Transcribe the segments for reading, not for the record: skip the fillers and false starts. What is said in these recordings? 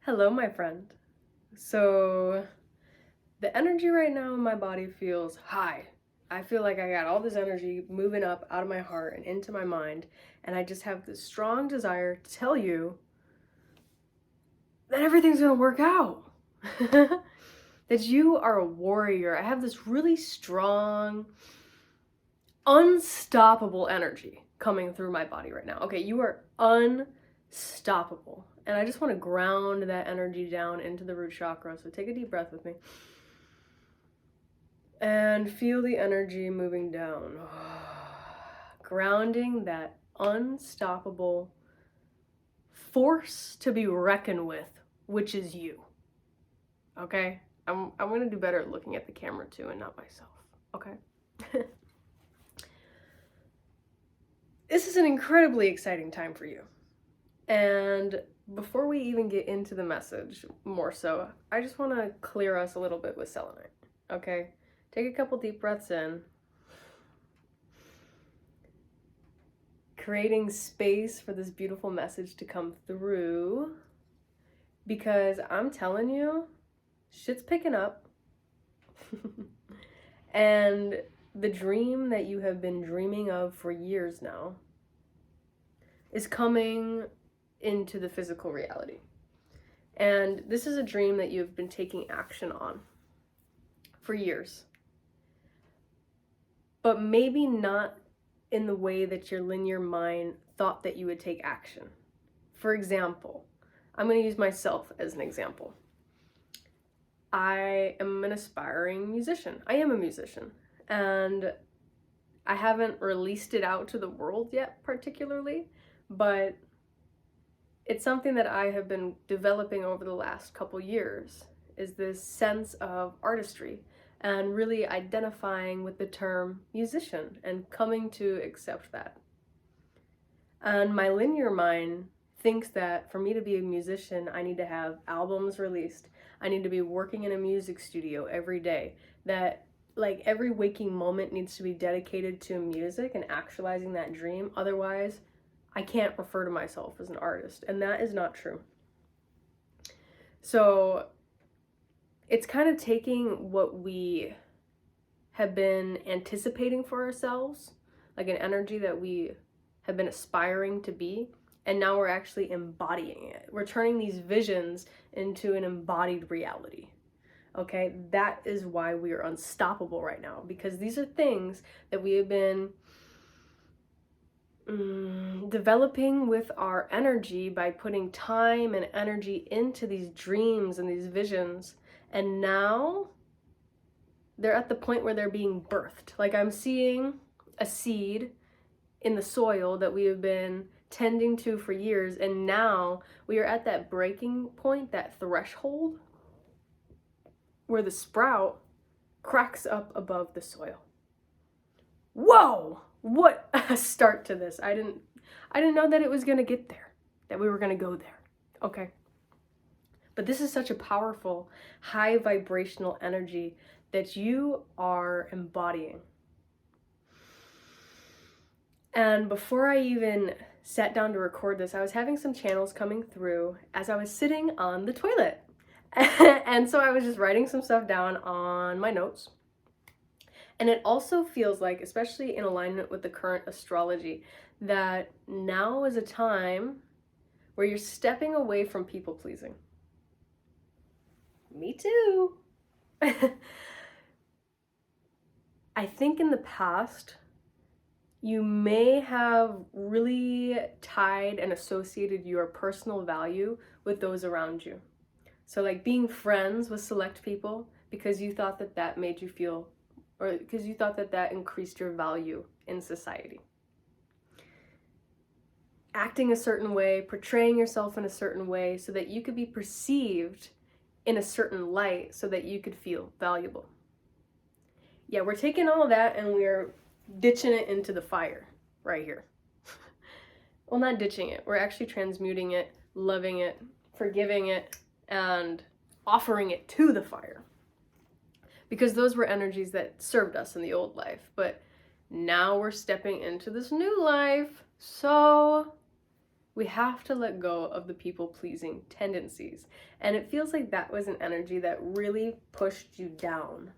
Hello, my friend. So, the energy right now in my body feels high. I feel like I got all this energy moving up out of my heart and into my mind, and I just have this strong desire to tell you that everything's gonna work out. That you are a warrior. I have this really strong, unstoppable energy coming through my body right now. Okay, you are unstoppable. And I just want to ground that energy down into the root chakra. So take a deep breath with me. And feel the energy moving down. Grounding that unstoppable force to be reckoned with, which is you. Okay? I'm going to do better at looking at the camera too and not myself. Okay? This is an incredibly exciting time for you. And before we even get into the message more so, I just want to clear us a little bit with selenite. Okay? Take a couple deep breaths in. Creating space for this beautiful message to come through. Because I'm telling you, shit's picking up. And the dream that you have been dreaming of for years now is coming into the physical reality. And this is a dream that you've been taking action on for years. But maybe not in the way that your linear mind thought that you would take action. For example, I'm going to use myself as an example. I am an aspiring musician. I am a musician. And I haven't released it out to the world yet particularly, but it's something that I have been developing over the last couple years, is this sense of artistry and really identifying with the term musician and coming to accept that. And my linear mind thinks that for me to be a musician, I need to have albums released. I need to be working in a music studio every day. That like every waking moment needs to be dedicated to music and actualizing that dream. Otherwise, I can't refer to myself as an artist. And that is not true. So it's kind of taking what we have been anticipating for ourselves, like an energy that we have been aspiring to be, and now we're actually embodying it. We're turning these visions into an embodied reality. Okay, that is why we are unstoppable right now, because these are things that we have been developing with our energy by putting time and energy into these dreams and these visions, and now they're at the point where they're being birthed. Like I'm seeing a seed in the soil that we have been tending to for years, and now we are at that breaking point, that threshold where the sprout cracks up above the soil. Whoa! What a start to this. I didn't know that it was going to get there, that we were going to go there. Okay. But this is such a powerful, high vibrational energy that you are embodying. And before I even sat down to record this, I was having some channels coming through as I was sitting on the toilet. And so I was just writing some stuff down on my notes. And it also feels like, especially in alignment with the current astrology, that now is a time where you're stepping away from people pleasing. Me too. I think in the past, you may have really tied and associated your personal value with those around you. So like being friends with select people because you thought that that made you feel, or because you thought that that increased your value in society. Acting a certain way, portraying yourself in a certain way so that you could be perceived in a certain light so that you could feel valuable. Yeah, we're taking all of that and we're ditching it into the fire right here. Well, not ditching it. We're actually transmuting it, loving it, forgiving it, and offering it to the fire. Because those were energies that served us in the old life. But now we're stepping into this new life. So We have to let go of the people-pleasing tendencies. And it feels like that was an energy that really pushed you down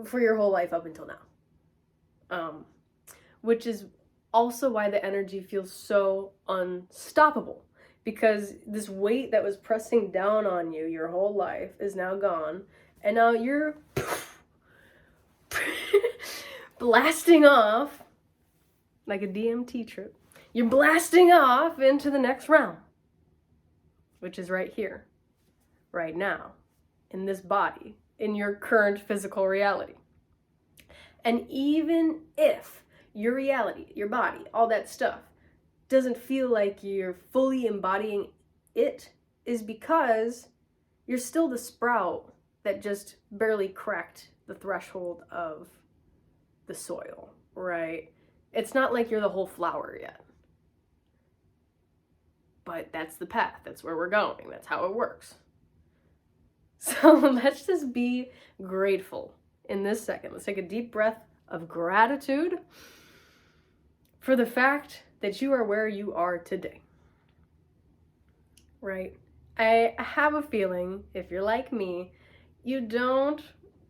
for your whole life up until now. Which is also why the energy feels so unstoppable. Because this weight that was pressing down on you your whole life is now gone. And now you're blasting off like a DMT trip. You're blasting off into the next realm, which is right here, right now, in this body, in your current physical reality. And even if your reality, your body, all that stuff, doesn't feel like you're fully embodying it, is because you're still the sprout that just barely cracked the threshold of the soil, right? It's not like you're the whole flower yet. But that's the path. That's where we're going. That's how it works. So let's just be grateful in this second. Let's take a deep breath of gratitude for the fact that you are where you are today. Right? I have a feeling, if you're like me, you don't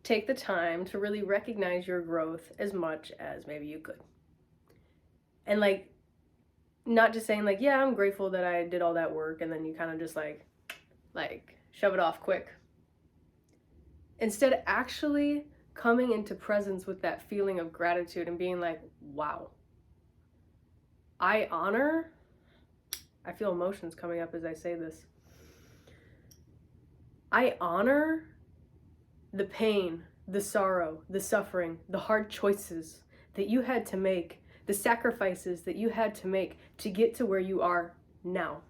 take the time to really recognize your growth as much as maybe you could. And like, not just saying like, yeah, I'm grateful that I did all that work, and then you kind of just like shove it off quick. Instead, actually coming into presence with that feeling of gratitude and being like, wow, I feel emotions coming up as I say this. I honor the pain, the sorrow, the suffering, the hard choices that you had to make, the sacrifices that you had to make to get to where you are now.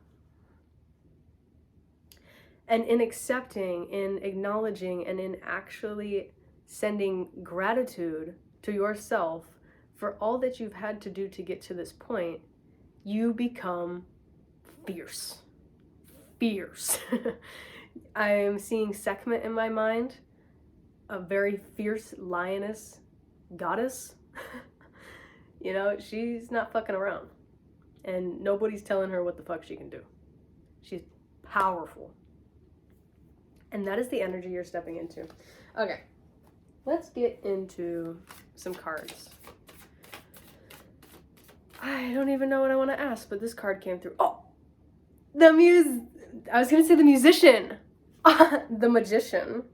And in accepting, in acknowledging, and in actually sending gratitude to yourself for all that you've had to do to get to this point, you become fierce. Fierce. I am seeing Sekhmet in my mind, a very fierce lioness goddess. You know, she's not fucking around. And nobody's telling her what the fuck she can do. She's powerful. And that is the energy you're stepping into. Okay, let's get into some cards. I don't even know what I want to ask, but this card came through. Oh, I was going to say the musician. The magician.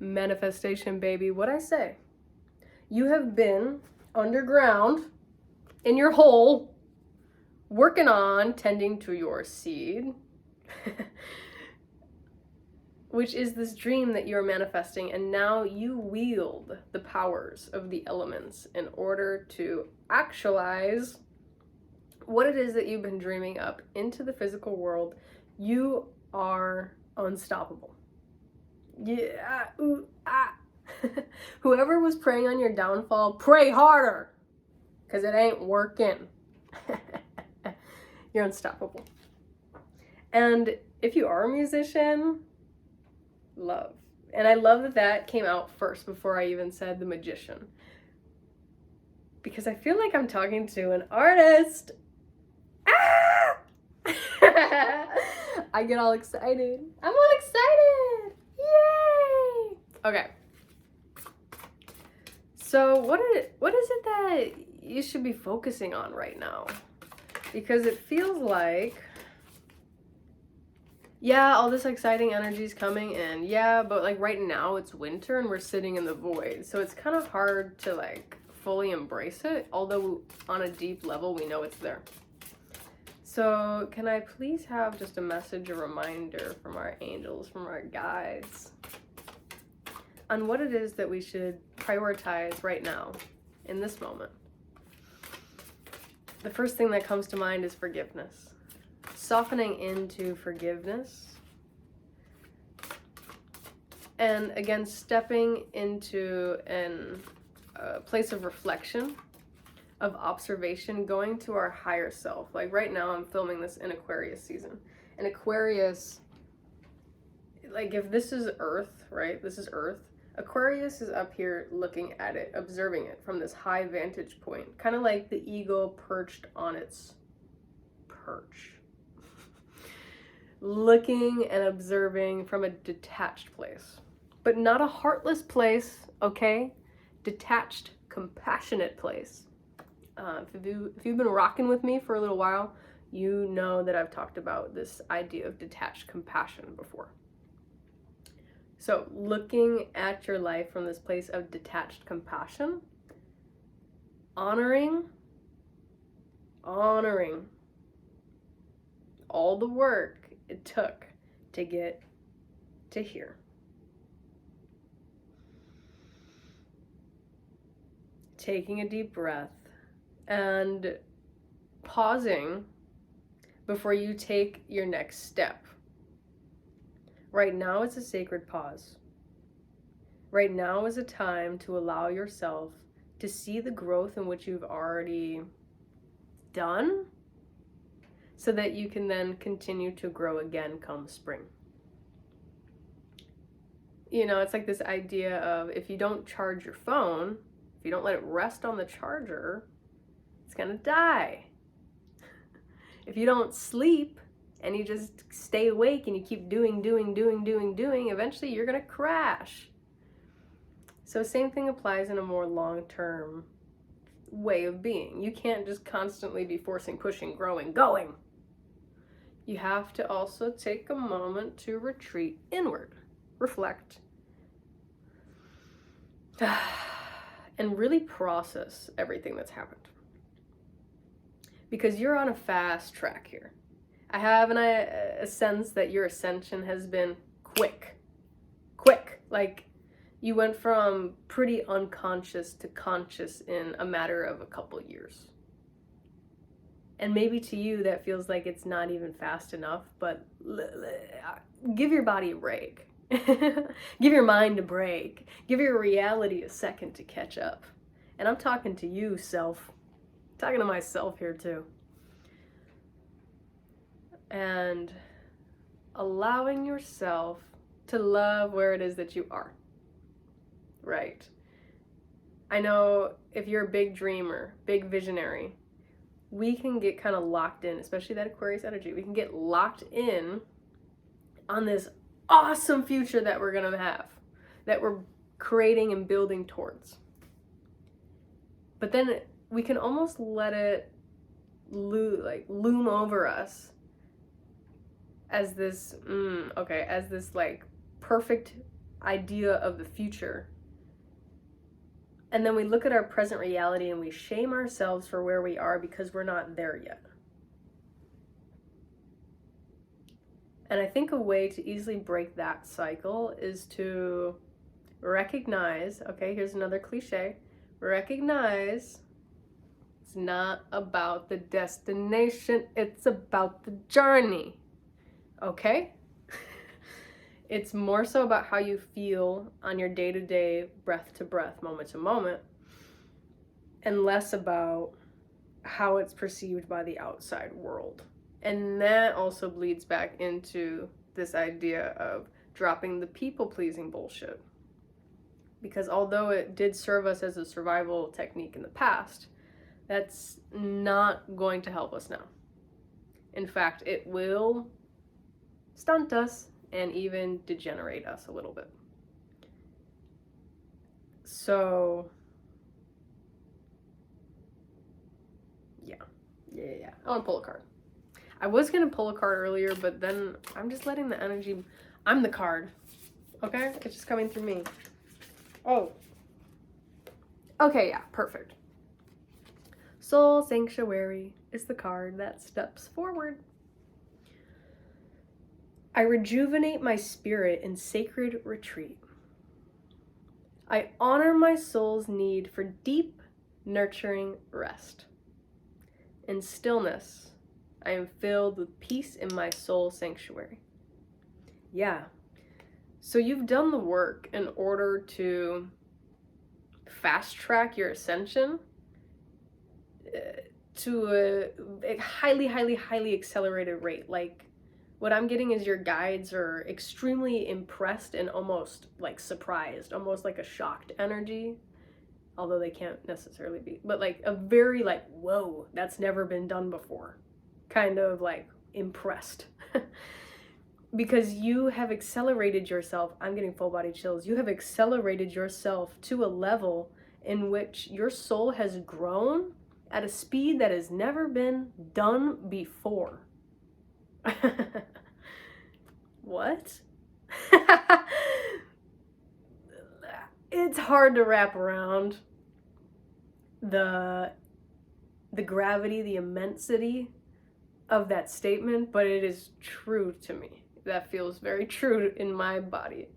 Manifestation, baby. What'd I say? You have been underground in your hole, working on tending to your seed, which is this dream that you're manifesting, and now you wield the powers of the elements in order to actualize what it is that you've been dreaming up into the physical world. You are unstoppable. Yeah, ooh, ah. Whoever was praying on your downfall, pray harder, because it ain't working. You're unstoppable. And if you are a musician, love. And I love that that came out first before I even said the magician. Because I feel like I'm talking to an artist. Ah! I get all excited. I'm all excited. Yay! Okay. So what is it that you should be focusing on right now? Because it feels like, yeah, all this exciting energy is coming in. Yeah, but like right now it's winter and we're sitting in the void. So it's kind of hard to like fully embrace it. Although on a deep level, we know it's there. So can I please have just a message, a reminder from our angels, from our guides, on what it is that we should prioritize right now, in this moment? The first thing that comes to mind is forgiveness. Softening into forgiveness. And again, stepping into a place of reflection, of observation, going to our higher self. Like right now I'm filming this in Aquarius season. And Aquarius, like if this is Earth, right? This is Earth. Aquarius is up here looking at it, observing it from this high vantage point, kind of like the eagle perched on its perch. Looking and observing from a detached place, but not a heartless place, okay? Detached, compassionate place. If you've been rocking with me for a little while, you know that I've talked about this idea of detached compassion before. So looking at your life from this place of detached compassion, honoring all the work it took to get to here. Taking a deep breath and pausing before you take your next step. Right now is a sacred pause. Right now is a time to allow yourself to see the growth in which you've already done, so that you can then continue to grow again come spring. You know, it's like this idea of if you don't charge your phone, if you don't let it rest on the charger, it's gonna die. If you don't sleep and you just stay awake and you keep doing, eventually you're gonna crash. So same thing applies in a more long-term way of being. You can't just constantly be forcing, pushing, growing, going. You have to also take a moment to retreat inward, reflect, and really process everything that's happened. Because you're on a fast track here. I have a sense that your ascension has been quick. Like you went from pretty unconscious to conscious in a matter of a couple years. And maybe to you that feels like it's not even fast enough, but give your body a break. Give your mind a break. Give your reality a second to catch up. And I'm talking to you, self. I'm talking to myself here too. And allowing yourself to love where it is that you are. Right. I know if you're a big dreamer, big visionary, we can get kind of locked in, especially that Aquarius energy. We can get locked in on this awesome future that we're going to have, that we're creating and building towards. But then we can almost let it loom over us as this, as this like perfect idea of the future. And then we look at our present reality and we shame ourselves for where we are because we're not there yet. And I think a way to easily break that cycle is to recognize, okay, here's another cliche, recognize it's not about the destination, it's about the journey, okay? It's more so about how you feel on your day-to-day, breath-to-breath, moment-to-moment, and less about how it's perceived by the outside world. And that also bleeds back into this idea of dropping the people-pleasing bullshit. Because although it did serve us as a survival technique in the past, that's not going to help us now. In fact, it will stunt us and even degenerate us a little bit. So, yeah. I want to pull a card. I was going to pull a card earlier, but then I'm just letting the energy, I'm the card, okay? It's just coming through me. Oh. Okay, yeah, perfect. Soul Sanctuary is the card that steps forward. I rejuvenate my spirit in sacred retreat. I honor my soul's need for deep, nurturing rest. In stillness, I am filled with peace in my soul sanctuary. Yeah. So you've done the work in order to fast track your ascension to a highly accelerated rate. Like What I'm getting is your guides are extremely impressed and almost like surprised, almost like a shocked energy, although they can't necessarily be, but like a very like, whoa, that's never been done before, kind of like impressed. Because you have accelerated yourself. I'm getting full body chills. You have accelerated yourself to a level in which your soul has grown at a speed that has never been done before. What? It's hard to wrap around the gravity, the immensity of that statement, but it is true to me. That feels very true in my body.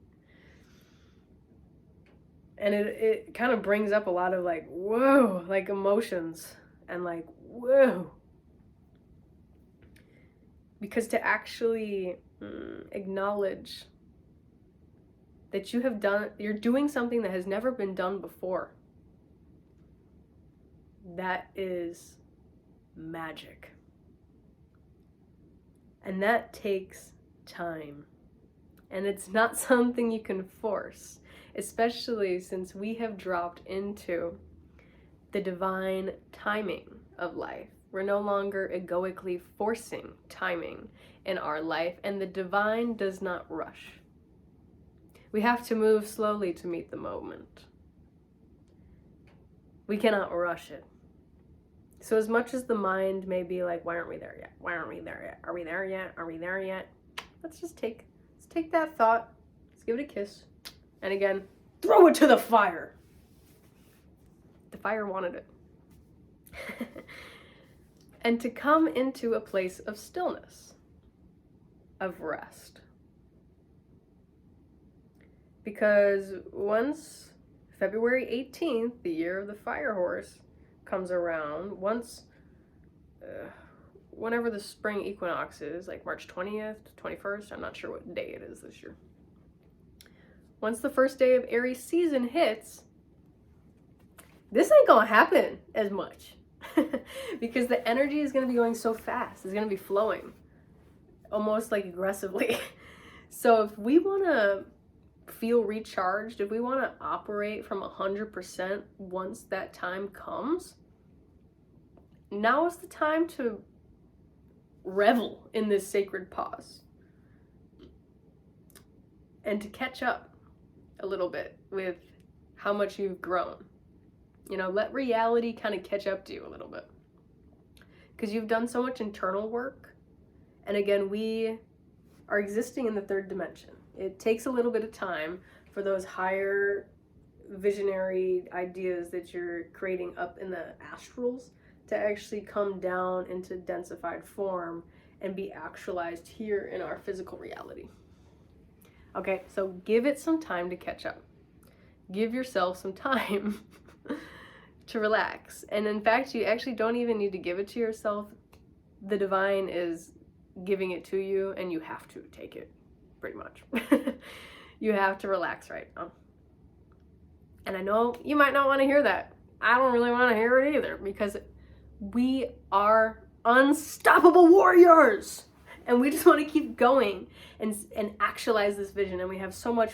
And it kind of brings up a lot of like, whoa, like emotions and like, whoa. Because to actually acknowledge that you're doing something that has never been done before, that is magic. And that takes time. And it's not something you can force, especially since we have dropped into the divine timing of life. We're no longer egoically forcing timing in our life, and the divine does not rush. We have to move slowly to meet the moment. We cannot rush it. So as much as the mind may be like, why aren't we there yet? Why aren't we there yet? Are we there yet? Are we there yet? Let's take that thought. Let's give it a kiss. And again, throw it to the fire. The fire wanted it. And to come into a place of stillness, of rest. Because once February 18th, the year of the fire horse, comes around, whenever the spring equinox is, like March 20th, 21st, I'm not sure what day it is this year. Once the first day of Aries season hits, this ain't gonna happen as much. Because the energy is going to be going so fast. It's going to be flowing almost like aggressively. So if we want to feel recharged, if we want to operate from 100% once that time comes, now is the time to revel in this sacred pause and to catch up a little bit with how much you've grown. You know, let reality kind of catch up to you a little bit. Because you've done so much internal work. And again, we are existing in the third dimension. It takes a little bit of time for those higher visionary ideas that you're creating up in the astrals to actually come down into densified form and be actualized here in our physical reality. Okay, so give it some time to catch up. Give yourself some time to relax. And in fact, you actually don't even need to give it to yourself. The divine is giving it to you, and you have to take it, pretty much. You have to relax right now. And I know you might not want to hear that. I don't really want to hear it either, because we are unstoppable warriors, and we just want to keep going and actualize this vision. And we have so much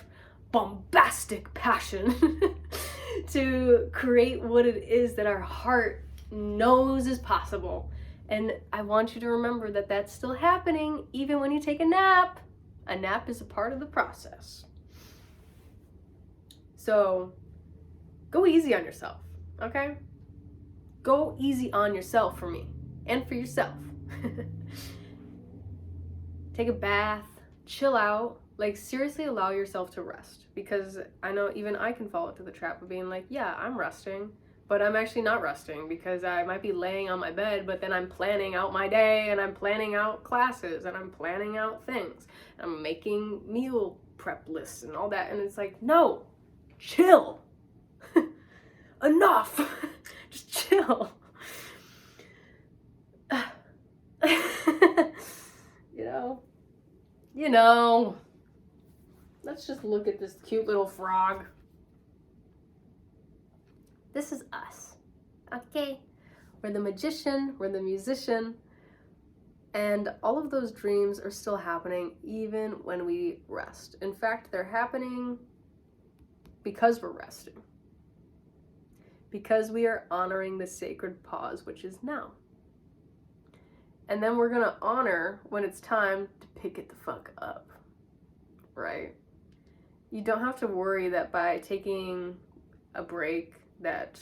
bombastic passion to create what it is that our heart knows is possible. And I want you to remember that that's still happening even when you take a nap. A nap is a part of the process. So go easy on yourself, okay? Go easy on yourself for me and for yourself. Take a bath, chill out, like seriously allow yourself to rest. Because I know even I can fall into the trap of being like, yeah, I'm resting, but I'm actually not resting, because I might be laying on my bed, but then I'm planning out my day, and I'm planning out classes, and I'm planning out things. I'm making meal prep lists and all that, and it's like, no, chill. Enough. Just chill. You know, let's just look at this cute little frog. This is us, okay? We're the magician, we're the musician, And all of those dreams are still happening even when we rest. In fact, they're happening because we're resting. Because we are honoring the sacred pause, which is now. And then we're gonna honor when it's time to pick it the fuck up, right? You don't have to worry that by taking a break that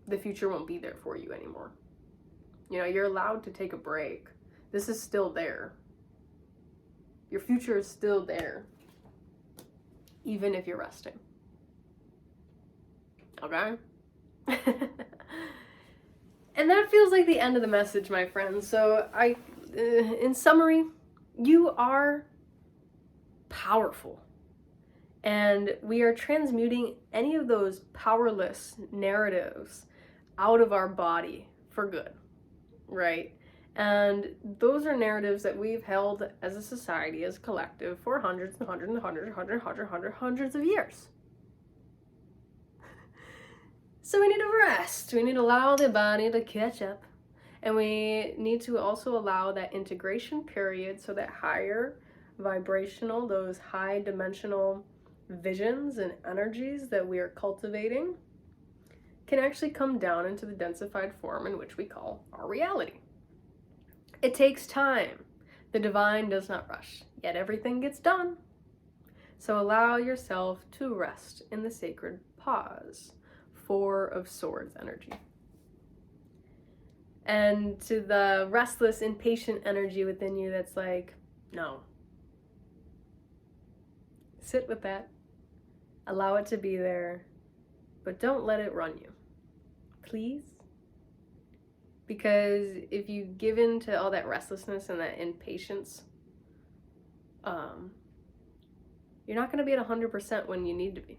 the future won't be there for you anymore. You know, you're allowed to take a break. This is still there. Your future is still there, even if you're resting. Okay? And that feels like the end of the message, my friends. So in summary, you are powerful. And we are transmuting any of those powerless narratives out of our body for good, right? And those are narratives that we've held as a society, as a collective, for hundreds of years. So we need to rest. We need to allow the body to catch up. And we need to also allow that integration period so that higher vibrational, those high dimensional visions and energies that we are cultivating can actually come down into the densified form in which we call our reality. It takes time. The divine does not rush, yet everything gets done. So allow yourself to rest in the sacred pause. 4 of Swords energy. And to the restless, impatient energy within you that's like, no. Sit with that. Allow it to be there. But don't let it run you. Please. Because if you give in to all that restlessness and that impatience, you're not going to be at 100% when you need to be.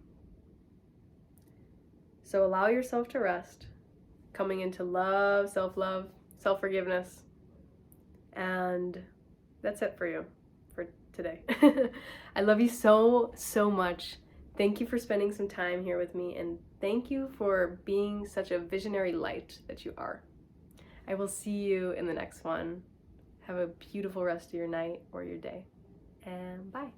So allow yourself to rest, coming into love, self-love, self-forgiveness, and that's it for you for today. I love you so, so much. Thank you for spending some time here with me, and thank you for being such a visionary light that you are. I will see you in the next one. Have a beautiful rest of your night or your day, and bye.